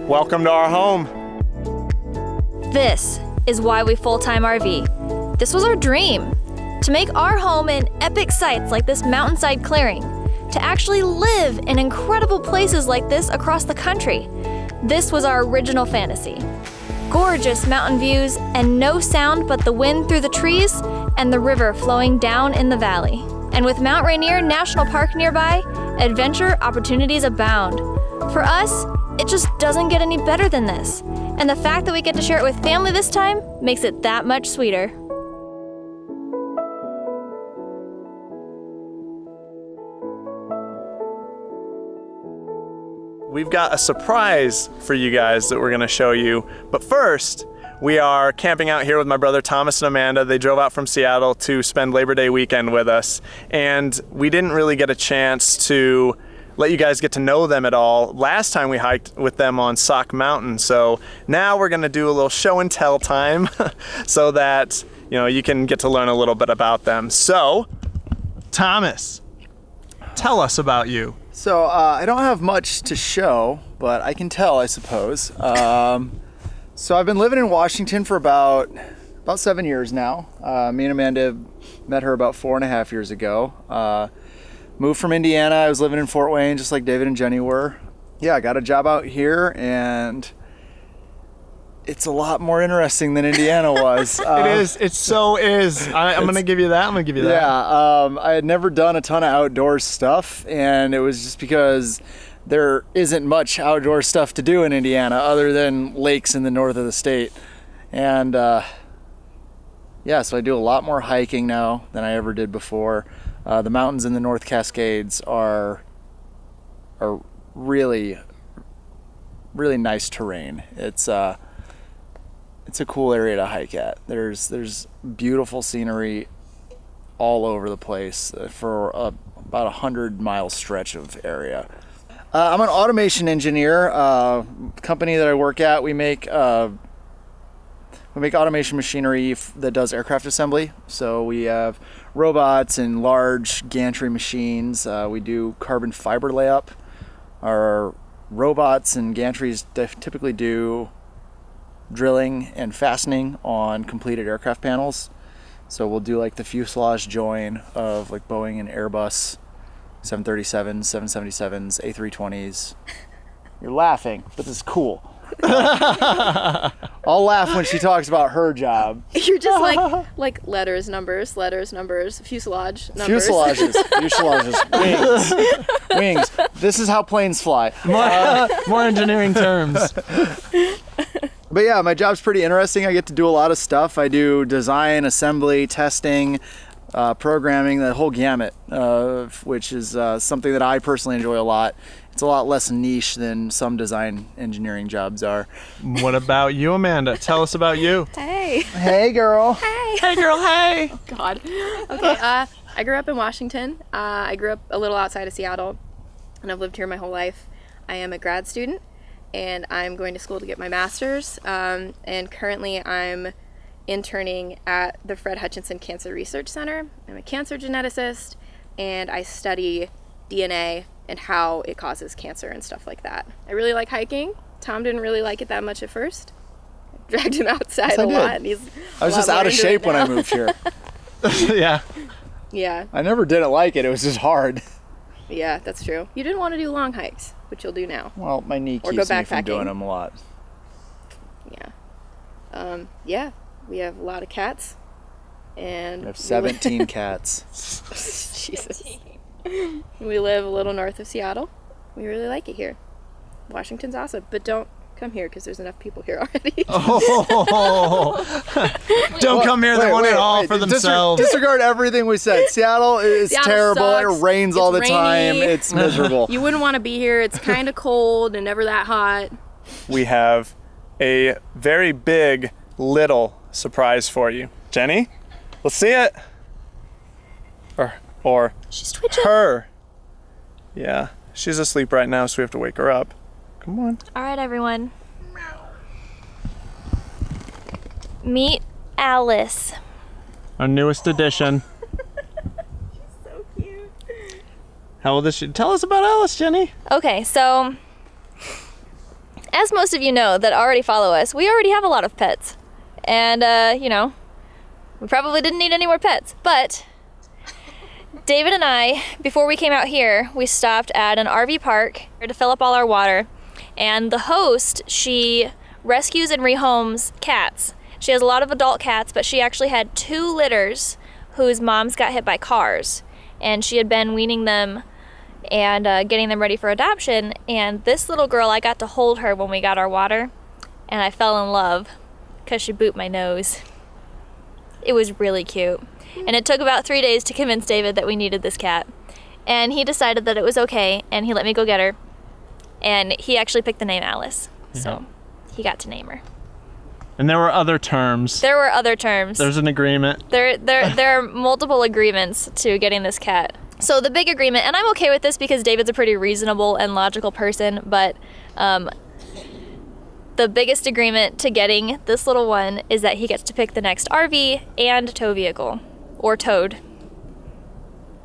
Welcome to our home. This is why we full-time RV. This was our dream, to make our home in epic sites like this mountainside clearing, to actually live in incredible places like this across the country. This was our original fantasy. Gorgeous mountain views and no sound but the wind through the trees and the river flowing down in the valley. And with Mount Rainier National Park nearby, adventure opportunities abound. For us, it just doesn't get any better than this. And the fact that we get to share it with family this time makes it that much sweeter. We've got a surprise for you guys that we're gonna show you. But first, we are camping out here with my brother Thomas and Amanda. They drove out from Seattle to spend Labor Day weekend with us. And we didn't really get a chance to let you guys get to know them at all. Last time we hiked with them on Sauk Mountain. So now we're gonna do a little show and tell time so that you can get to learn a little bit about them. So, Thomas, tell us about you. So I don't have much to show, but I can tell, I suppose. So I've been living in Washington for about 7 years now. Me and Amanda met her about 4.5 years ago. Moved from Indiana. I was living in Fort Wayne, just like David and Jenni were. Yeah, I got a job out here, and it's a lot more interesting than Indiana was. It is. It so is. I'm going to give you that. I'm going to give you that. Yeah. I had never done a ton of outdoor stuff, and it was just because there isn't much outdoor stuff to do in Indiana other than lakes in the north of the state. And yeah, so I do a lot more hiking now than I ever did before. The mountains in the North Cascades are really, really nice terrain. It's a cool area to hike at. There's beautiful scenery all over the place for about 100-mile stretch of area. I'm an automation engineer. Company that I work at, we make automation machinery that does aircraft assembly. So we have robots and large gantry machines. We do carbon fiber layup. Our robots and gantries typically do drilling and fastening on completed aircraft panels. So we'll do like the fuselage join of like Boeing and Airbus 737s, 777s, A320s. You're laughing, but this is cool. I'll laugh when she talks about her job. You're just like letters, numbers, fuselage, numbers. Fuselages, wings. This is how planes fly. More engineering terms. But yeah, my job's pretty interesting. I get to do a lot of stuff. I do design, assembly, testing, programming, the whole gamut, which is something that I personally enjoy a lot. It's a lot less niche than some design engineering jobs are. What about you, Amanda? Tell us about you. Hey. Hey, girl. Hey. Hey, girl, hey. Oh, God. Okay, I grew up in Washington. I grew up a little outside of Seattle, and I've lived here my whole life. I am a grad student, and I'm going to school to get my master's, and currently I'm interning at the Fred Hutchinson Cancer Research Center. I'm a cancer geneticist, and I study DNA and how it causes cancer and stuff like that. I really like hiking. Tom didn't really like it that much at first. I dragged him outside a lot. And I was just out of shape when I moved here. Yeah. Yeah. I never didn't like it. It was just hard. Yeah, that's true. You didn't want to do long hikes, which you'll do now. Well, my knee keeps me from doing them a lot. Yeah. Yeah. We have a lot of cats. And we have 17 cats. Jesus. We live a little north of Seattle. We really like it here. Washington's awesome, but don't come here because there's enough people here already. Don't come here. They want it all for themselves. Disregard everything we said. Seattle is terrible. Sucks. It rains all the time. It's miserable. You wouldn't want to be here. It's kind of cold and never that hot. We have a very big little surprise for you. Jenni, let's see it. Or She's twitching. her. Yeah, she's asleep right now, so we have to wake her up. Come on. All right, everyone. Meet Alice. Our newest addition. So cute. How old is she? Tell us about Alice, Jenni. Okay, so as most of you know that already follow us, we already have a lot of pets. And, you know, we probably didn't need any more pets. But David and I, before we came out here, we stopped at an RV park to fill up all our water. And the host, she rescues and rehomes cats. She has a lot of adult cats, but she actually had 2 litters whose moms got hit by cars. And she had been weaning them and getting them ready for adoption. And this little girl, I got to hold her when we got our water, and I fell in love because she booped my nose. It was really cute. And it took about 3 days to convince David that we needed this cat. And he decided that it was okay, and he let me go get her. And he actually picked the name Alice. So he got to name her. And there were other terms. There were other terms. There's an agreement. There are multiple agreements to getting this cat. So the big agreement, and I'm okay with this because David's a pretty reasonable and logical person, but the biggest agreement to getting this little one is that he gets to pick the next RV and tow vehicle, or towed,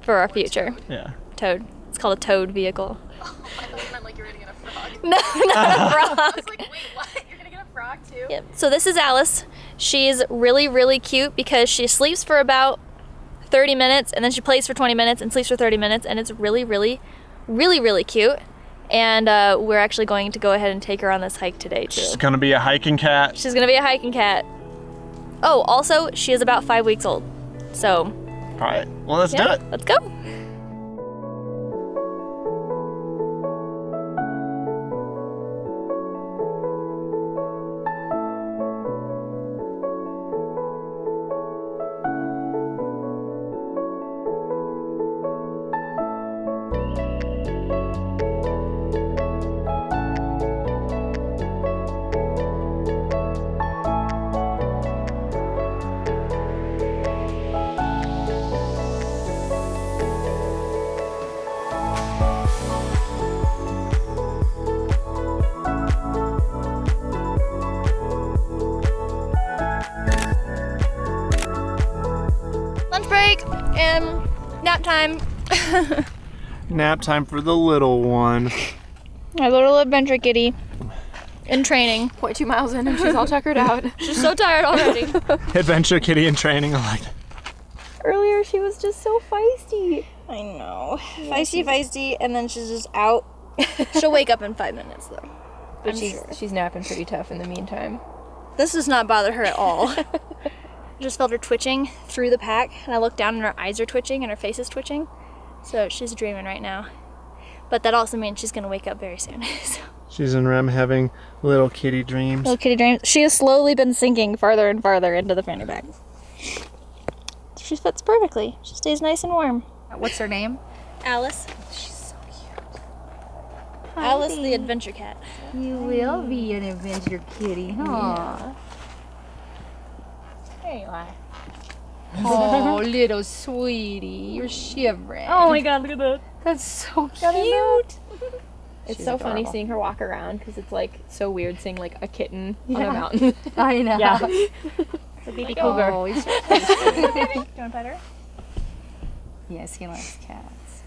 for our future. Yeah. Towed. It's called a towed vehicle. Oh, I thought you meant like you were gonna get a frog. No, not a frog. I was like, wait, what? You're gonna get a frog too? Yep. So this is Alice. She's really, really cute because she sleeps for about 30 minutes and then she plays for 20 minutes and sleeps for 30 minutes, and it's really, really, really, really cute. And we're actually going to go ahead and take her on this hike today too. She's gonna be a hiking cat. She's gonna be a hiking cat. Oh, also, she is about 5 weeks old. So. All right, well, let's do it. Let's go. Lunch break and nap time. Nap time for the little one. My little adventure kitty in training. 0.2 miles in and she's all tuckered out. She's so tired already. Adventure kitty in training. I like that. Earlier she was just so feisty. I know. Feisty, and then she's just out. She'll wake up in 5 minutes though. But she's napping pretty tough in the meantime. This does not bother her at all. I just felt her twitching through the pack, and I looked down and her eyes are twitching and her face is twitching. So she's dreaming right now. But that also means she's gonna wake up very soon. So. She's in REM having little kitty dreams. Little kitty dreams. She has slowly been sinking farther and farther into the fanny pack. She fits perfectly. She stays nice and warm. What's her name? Alice. She's so cute. Alice the adventure cat. You will be an adventure kitty, huh? Yeah. There you are. Oh, little sweetie, you're shivering. Oh my god, look at that. That's so cute. It's She's so adorable. funny seeing her walk around because it's like so weird seeing like a kitten on a mountain. I know. Yeah. The baby cougar. Oh, he's Do you want to pet her? yes, he likes cats.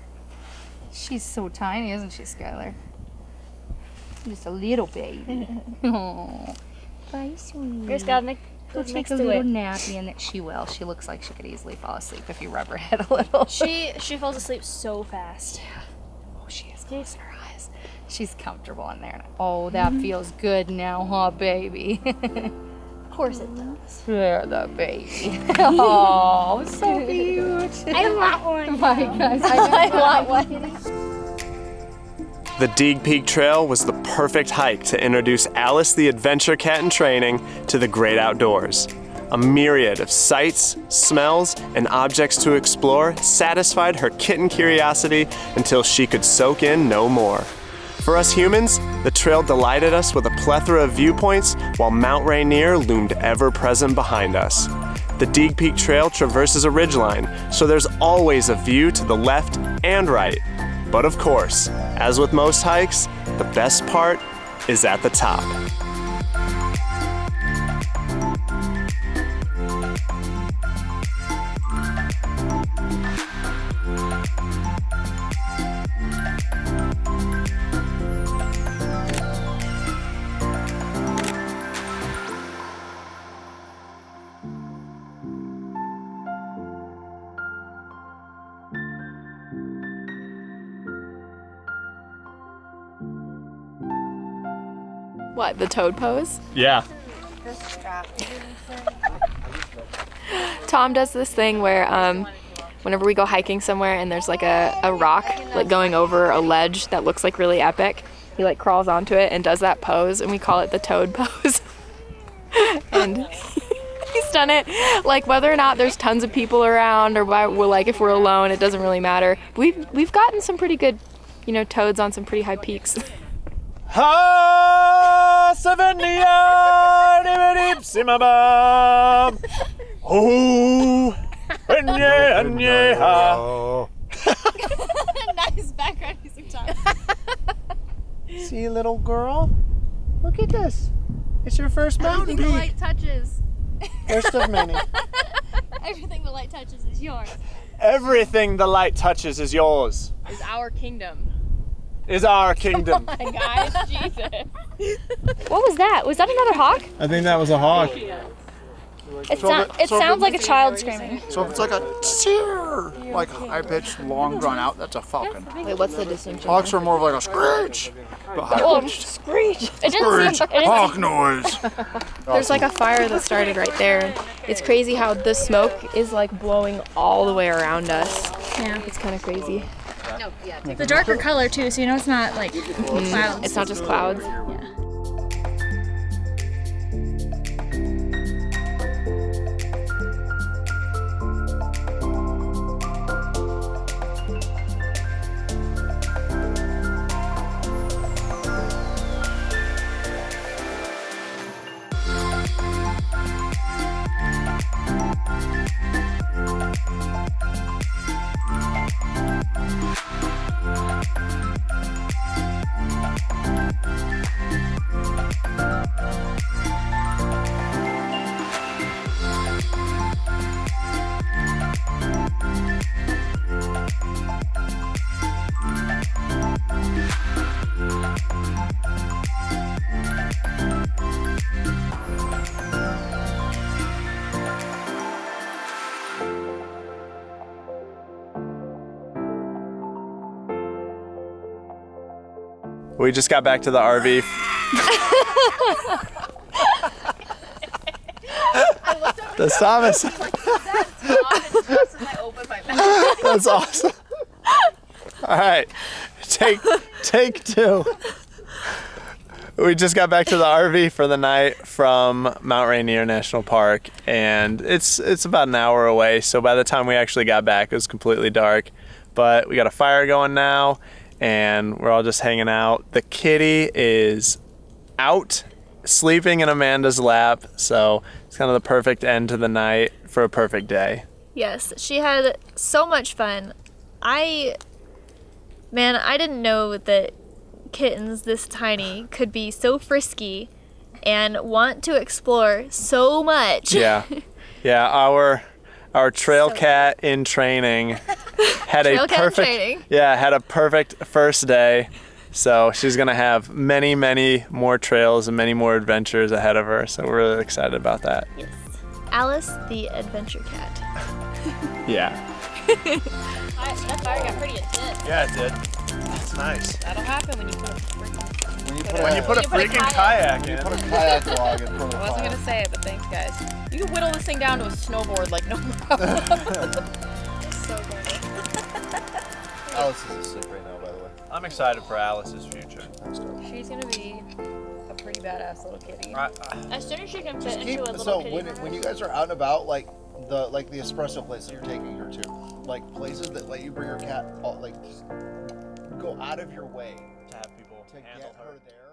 She's so tiny, isn't she, Schylar? Just a little baby. Oh, bye, sweetie. Here's Godnick. Go Goes take next a to little it. nappy, and that she will. She looks like she could easily fall asleep if you rub her head a little. She falls asleep so fast. Oh, she is closing her eyes. She's comfortable in there. Oh, that feels good now, huh, baby? Of course it does. There, the baby. Oh, so cute. I want one. My gosh, I want one. The Dege Peak Trail was the perfect hike to introduce Alice the adventure cat in training to the great outdoors. A myriad of sights, smells, and objects to explore satisfied her kitten curiosity until she could soak in no more. For us humans, the trail delighted us with a plethora of viewpoints while Mount Rainier loomed ever present behind us. The Dege Peak Trail traverses a ridgeline, so there's always a view to the left and right. But of course, as with most hikes, the best part is at the top. What, the toad pose? Yeah. Tom does this thing where whenever we go hiking somewhere and there's like a rock like going over a ledge that looks like really epic, he like crawls onto it and does that pose, and we call it the toad pose. And he's done it like whether or not there's tons of people around or we're like if we're alone, it doesn't really matter. We've gotten some pretty good, you know, toads on some pretty high peaks. Ha Savannia Dividip Simabam. Oh, anye ha. Nice background music, Tom. See, little girl, look at this. It's your first mountain Everything the peak. light touches. First of many. Everything the light touches is yours. Everything the light touches is yours. Is our kingdom. Is our kingdom. Come on, guys, Jesus. What was that? Was that another hawk? I think that was a hawk. It sounds like a child screaming. So if it's like a cheer, like high-pitched, long drawn out, that's a falcon. Wait, what's the distinction? Hawks are more of like a screech. Oh, screech! It didn't seem. Hawk noise. There's like a fire that started right there. It's crazy how the smoke is like blowing all the way around us. Yeah. It's kind of crazy. The darker color too, so you know it's not like clouds. It's not just clouds. We just got back to the RV. The Thomas. That's awesome. All right, take two. We just got back to the RV for the night from Mount Rainier National Park, and it's about an hour away. So by the time we actually got back, it was completely dark. But we got a fire going now, and we're all just hanging out. The kitty is out sleeping in Amanda's lap, so it's kind of the perfect end to the night for a perfect day. Yes, she had so much fun. I didn't know that kittens this tiny could be so frisky and want to explore so much. Yeah, our trail cat in training had Trail cat in training. had a perfect first day. So she's gonna have many, many more trails and many more adventures ahead of her. So we're really excited about that. Yes. Alice, the adventure cat. Yeah. That fire got pretty intense. Yeah, it did. That's nice. That'll happen when you put a freaking... When you put a freaking kayak in. Put a kayak log in front of the I wasn't fire. gonna say it, but thanks, guys. You can whittle this thing down to a snowboard like no problem. So funny. Alice is asleep right now, by the way. I'm excited for Alice's future. She's gonna be a pretty badass little kitty. As soon as she can fit Just into keep, a little so kitty when you guys are out and about, like the espresso places you're taking her to, like places that let you bring your cat, like just go out of your way To have people to handle get her. her there.